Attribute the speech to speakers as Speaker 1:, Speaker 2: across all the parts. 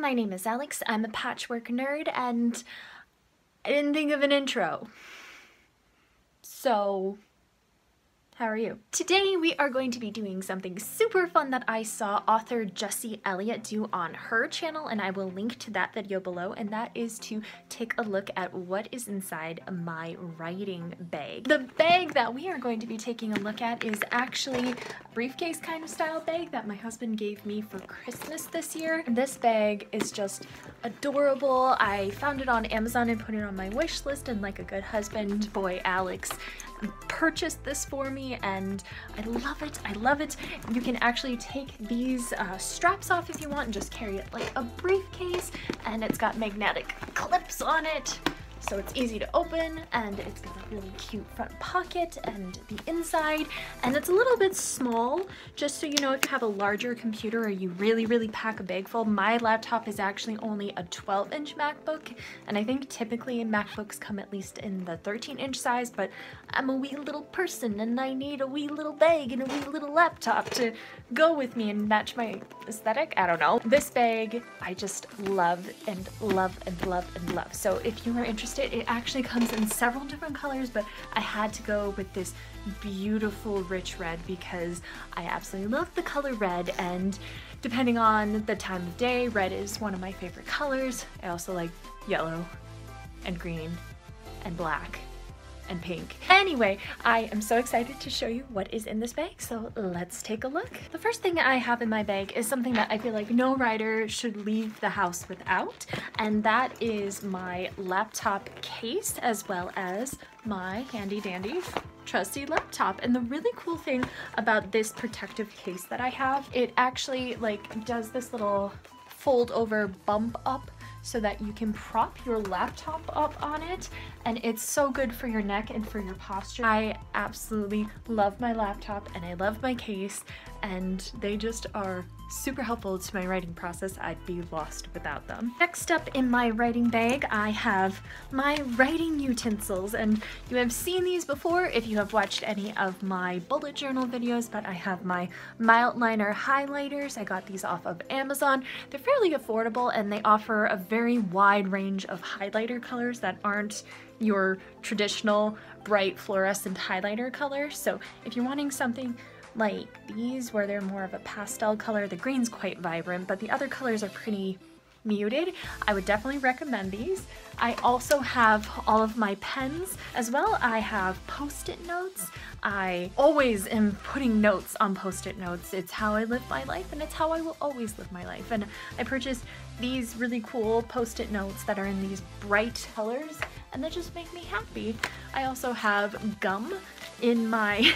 Speaker 1: my name is Alex. I'm a patchwork nerd and I didn't think of an intro. So, how are you? Today we are going to be doing something super fun that I saw author Jessie Elliott do on her channel, and I will link to that video below, and that is to take a look at what is inside my writing bag. The bag that we are going to be taking a look at is actually a briefcase kind of style bag that my husband gave me for Christmas this year. This bag is just adorable. I found it on Amazon and put it on my wish list, and like a good husband boy, Alex purchased this for me and I love it. I love it. You can actually take these straps off if you want and just carry it like a briefcase, and it's got magnetic clips on it. So it's easy to open, and it's got a really cute front pocket and the inside, and it's a little bit small, just so you know, if you have a larger computer or you really pack a bag full. My laptop is actually only a 12-inch MacBook, and I think typically MacBooks come at least in the 13-inch size, but I'm a wee little person and I need a wee little bag and a wee little laptop to go with me and match my aesthetic. I don't know. This bag I just love and love and love and love. So if you are interested, it actually comes in several different colors, but I had to go with this beautiful rich red because I absolutely love the color red, and depending on the time of day, red is one of my favorite colors. I also like yellow and green and black and pink. Anyway, I am so excited to show you what is in this bag, so let's take a look. The first thing I have in my bag is something that I feel like no writer should leave the house without, and that is my laptop case as well as my handy dandy trusty laptop. And the really cool thing about this protective case that I have, it actually like does this little fold over bump up so that you can prop your laptop up on it, and it's so good for your neck and for your posture. I absolutely love my laptop and I love my case, and they just are super helpful to my writing process. I'd be lost without them. Next up in my writing bag, I have my writing utensils, and you have seen these before if you have watched any of my bullet journal videos, but I have my Mildliner highlighters. I got these off of Amazon. They're fairly affordable and they offer a very wide range of highlighter colors that aren't your traditional bright fluorescent highlighter color. So if you're wanting something like these where they're more of a pastel color, the green's quite vibrant, but the other colors are pretty muted, I would definitely recommend these. I also have all of my pens as well. I have post-it notes. I always am putting notes on post-it notes. It's how I live my life, and it's how I will always live my life. And I purchased these really cool post-it notes that are in these bright colors, and they just make me happy. I also have gum in my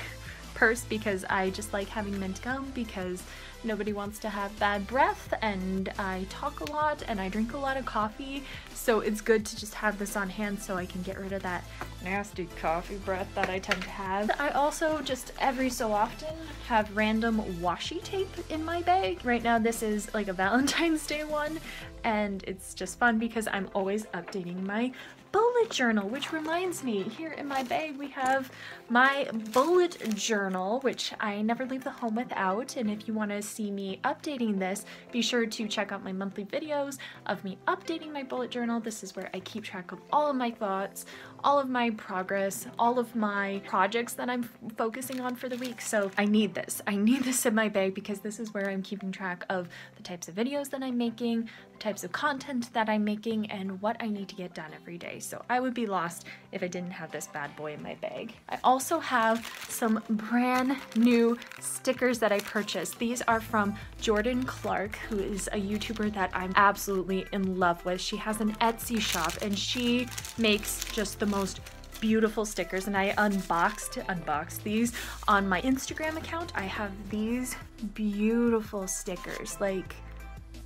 Speaker 1: purse because I just like having mint gum because nobody wants to have bad breath, and I talk a lot and I drink a lot of coffee, so it's good to just have this on hand so I can get rid of that nasty coffee breath that I tend to have. I also just every so often have random washi tape in my bag. Right now this is like a Valentine's Day one, and it's just fun because I'm always updating my bullet journal, which reminds me, here in my bag we have my bullet journal, which I never leave the home without. And if you want to see me updating this, be sure to check out my monthly videos of me updating my bullet journal. This is where I keep track of all of my thoughts, all of my progress, all of my projects that I'm focusing on for the week. So I need this. I need this in my bag because this is where I'm keeping track of the types of videos that I'm making, the types of content that I'm making, and what I need to get done every day. So I would be lost if I didn't have this bad boy in my bag. I also have some brand new stickers that I purchased. These are from Jordan Clark, who is a YouTuber that I'm absolutely in love with. She has an Etsy shop and she makes just the most beautiful stickers, and I unboxed these on my Instagram account. I have these beautiful stickers, like,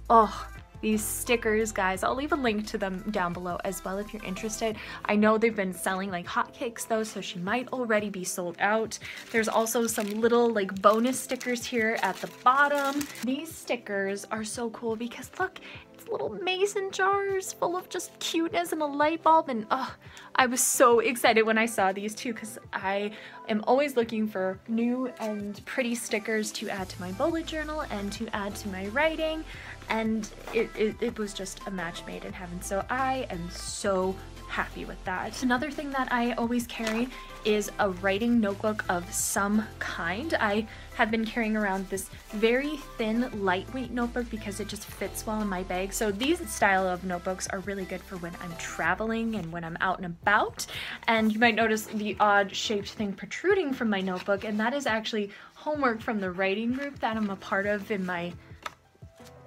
Speaker 1: oh, these stickers, guys. I'll leave a link to them down below as well if you're interested. I know they've been selling like hotcakes though, so she might already be sold out. There's also some little like bonus stickers here at the bottom. These stickers are so cool because look, it's these little mason jars full of just cuteness and a light bulb, and oh, I was so excited when I saw these too, because I am always looking for new and pretty stickers to add to my bullet journal and to add to my writing, and it was just a match made in heaven. So I am so happy with that. Another thing that I always carry is a writing notebook of some kind. I have been carrying around this very thin, lightweight notebook because it just fits well in my bag. So these style of notebooks are really good for when I'm traveling and when I'm out and about. And you might notice the odd shaped thing protruding from my notebook, and that is actually homework from the writing group that I'm a part of in my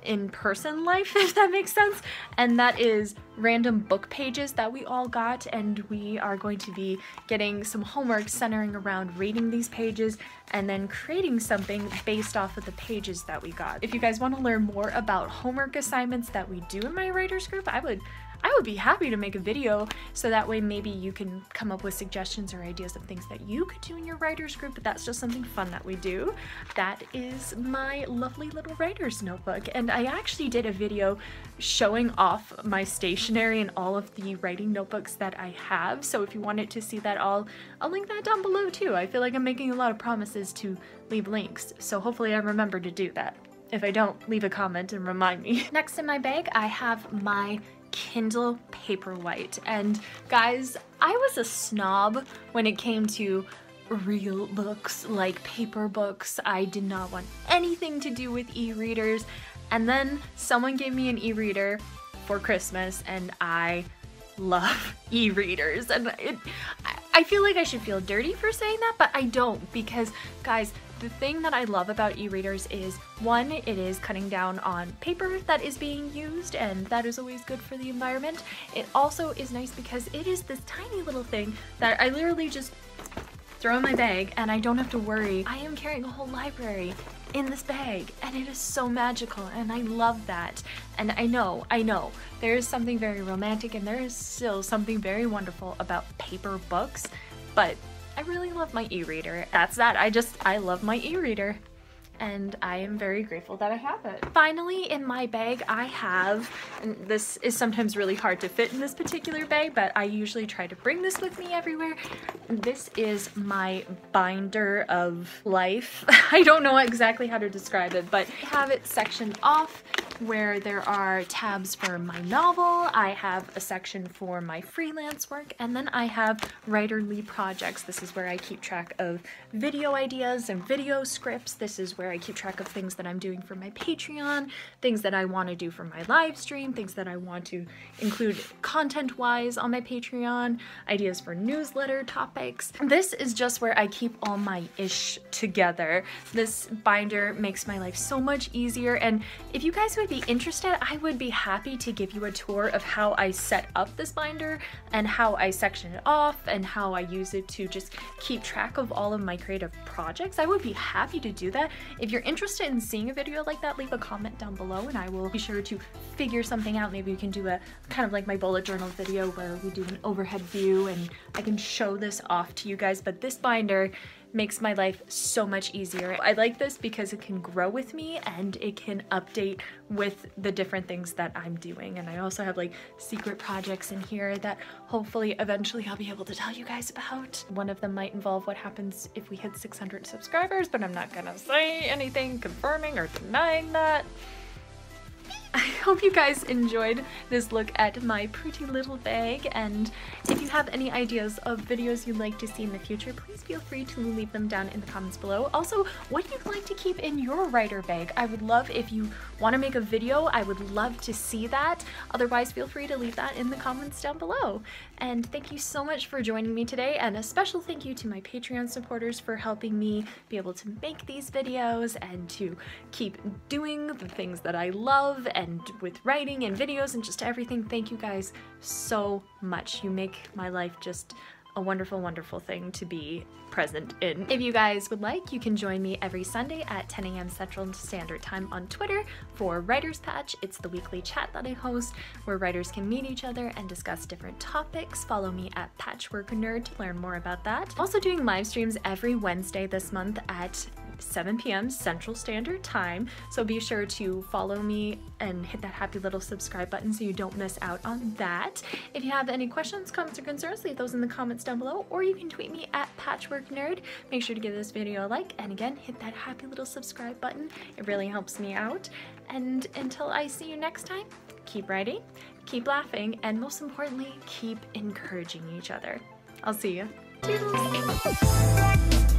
Speaker 1: in-person life, if that makes sense. And that is random book pages that we all got, and we are going to be getting some homework centering around reading these pages and then creating something based off of the pages that we got. If you guys want to learn more about homework assignments that we do in my writers group, I would be happy to make a video, so that way maybe you can come up with suggestions or ideas of things that you could do in your writers group, but that's just something fun that we do. That is my lovely little writer's notebook, and I actually did a video showing off my stationery and all of the writing notebooks that I have, so if you wanted to see that, I'll link that down below too. I feel like I'm making a lot of promises to leave links, so hopefully I remember to do that. If I don't, leave a comment and remind me. Next in my bag, I have my Kindle Paperwhite, and guys, I was a snob when it came to real books, like paper books. I did not want anything to do with e-readers, and then someone gave me an e-reader for Christmas, and I love e-readers, and I feel like I should feel dirty for saying that, but I don't, because guys, the thing that I love about e-readers is, one, it is cutting down on paper that is being used, and that is always good for the environment. It also is nice because it is this tiny little thing that I literally just throw in my bag, and I don't have to worry. I am carrying a whole library in this bag, and it is so magical, and I love that. And I know, there is something very romantic, and there is still something very wonderful about paper books, but I really love my e-reader. That's that. I love my e-reader, and I am very grateful that I have it. Finally, in my bag, I have, and this is sometimes really hard to fit in this particular bag, but I usually try to bring this with me everywhere. This is my binder of life. I don't know exactly how to describe it, but I have it sectioned off where there are tabs for my novel, I have a section for my freelance work, and then I have writerly projects. This is where I keep track of video ideas and video scripts. This is where I keep track of things that I'm doing for my Patreon, things that I want to do for my live stream, things that I want to include content-wise on my Patreon, ideas for newsletter topics. This is just where I keep all my ish together. This binder makes my life so much easier, and if you guys would be interested, I would be happy to give you a tour of how I set up this binder and how I section it off and how I use it to just keep track of all of my creative projects. I would be happy to do that. If you're interested in seeing a video like that, leave a comment down below and I will be sure to figure something out. Maybe we can do a kind of like my bullet journal video where we do an overhead view and I can show this off to you guys, but this binder makes my life so much easier. I like this because it can grow with me and it can update with the different things that I'm doing. And I also have like secret projects in here that hopefully eventually I'll be able to tell you guys about. One of them might involve what happens if we hit 600 subscribers, but I'm not gonna say anything confirming or denying that. I hope you guys enjoyed this look at my pretty little bag, and if you have any ideas of videos you'd like to see in the future, please feel free to leave them down in the comments below. Also, what you'd like to keep in your writer bag. I would love, if you want to make a video, I would love to see that. Otherwise, feel free to leave that in the comments down below. And thank you so much for joining me today, and a special thank you to my Patreon supporters for helping me be able to make these videos and to keep doing the things that I love, and with writing and videos and just everything. Thank you guys so much. You make my life just a wonderful, wonderful thing to be present in. If you guys would like, you can join me every Sunday at 10 a.m. Central Standard Time on Twitter for Writer's Patch. It's the weekly chat that I host where writers can meet each other and discuss different topics. Follow me at Patchwork Nerd to learn more about that. I'm also doing live streams every Wednesday this month at 7 p.m. Central Standard Time, so be sure to follow me and hit that happy little subscribe button so you don't miss out on that. If you have any questions, comments, or concerns, leave those in the comments down below, or you can tweet me at patchworknerd. Make sure to give this video a like, and again, hit that happy little subscribe button. It really helps me out. And until I see you next time, keep writing, keep laughing, and most importantly, keep encouraging each other. I'll see you. Toodles!